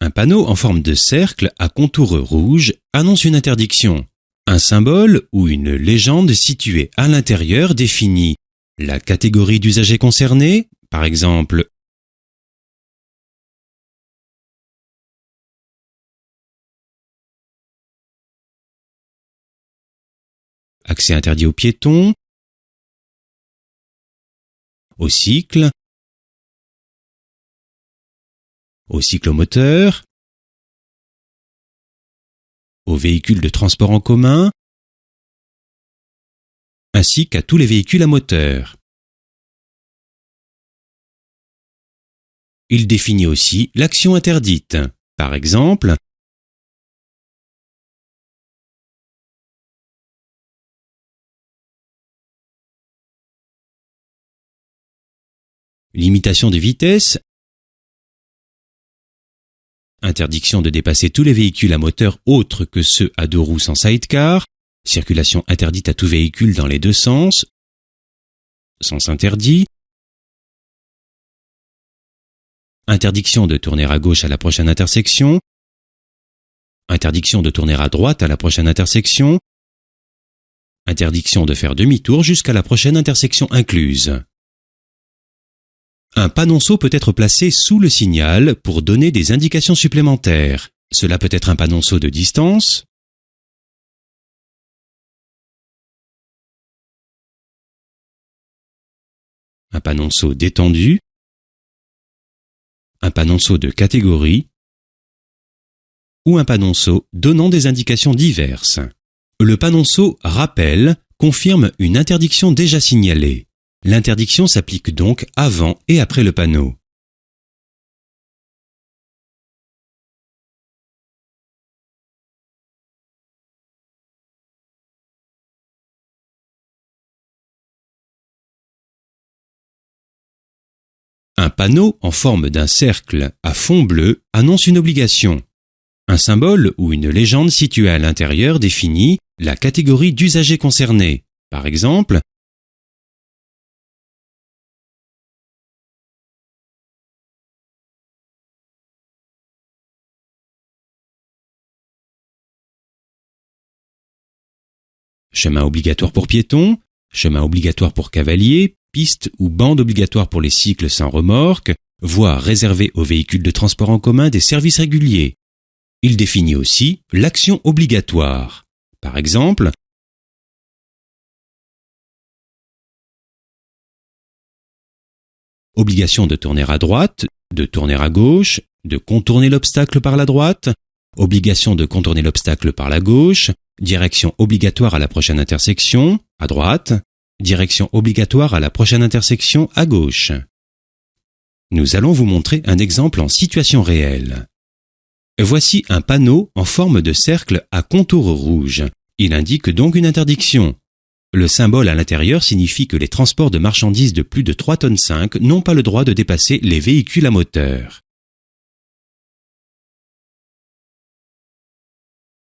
Un panneau en forme de cercle à contour rouge annonce une interdiction. Un symbole ou une légende située à l'intérieur définit la catégorie d'usagers concernés, par exemple accès interdit aux piétons, au cycle, aux cyclomoteurs, aux véhicules de transport en commun, ainsi qu'à tous les véhicules à moteur. Il définit aussi l'action interdite, par exemple limitation de vitesse, interdiction de dépasser tous les véhicules à moteur autres que ceux à deux roues sans sidecar, circulation interdite à tout véhicule dans les deux sens, sens interdit, interdiction de tourner à gauche à la prochaine intersection, interdiction de tourner à droite à la prochaine intersection, interdiction de faire demi-tour jusqu'à la prochaine intersection incluse. Un panonceau peut être placé sous le signal pour donner des indications supplémentaires. Cela peut être un panonceau de distance, un panonceau d'étendue, un panonceau de catégorie ou un panonceau donnant des indications diverses. Le panonceau rappel confirme une interdiction déjà signalée. L'interdiction s'applique donc avant et après le panneau. Un panneau en forme d'un cercle à fond bleu annonce une obligation. Un symbole ou une légende située à l'intérieur définit la catégorie d'usagers concernés. Par exemple, chemin obligatoire pour piétons, chemin obligatoire pour cavaliers, piste ou bande obligatoire pour les cycles sans remorque, voie réservée aux véhicules de transport en commun des services réguliers. Il définit aussi l'action obligatoire. Par exemple, obligation de tourner à droite, de tourner à gauche, de contourner l'obstacle par la droite, obligation de contourner l'obstacle par la gauche, direction obligatoire à la prochaine intersection, à droite, direction obligatoire à la prochaine intersection, à gauche. Nous allons vous montrer un exemple en situation réelle. Voici un panneau en forme de cercle à contour rouge. Il indique donc une interdiction. Le symbole à l'intérieur signifie que les transports de marchandises de plus de 3,5 tonnes n'ont pas le droit de dépasser les véhicules à moteur.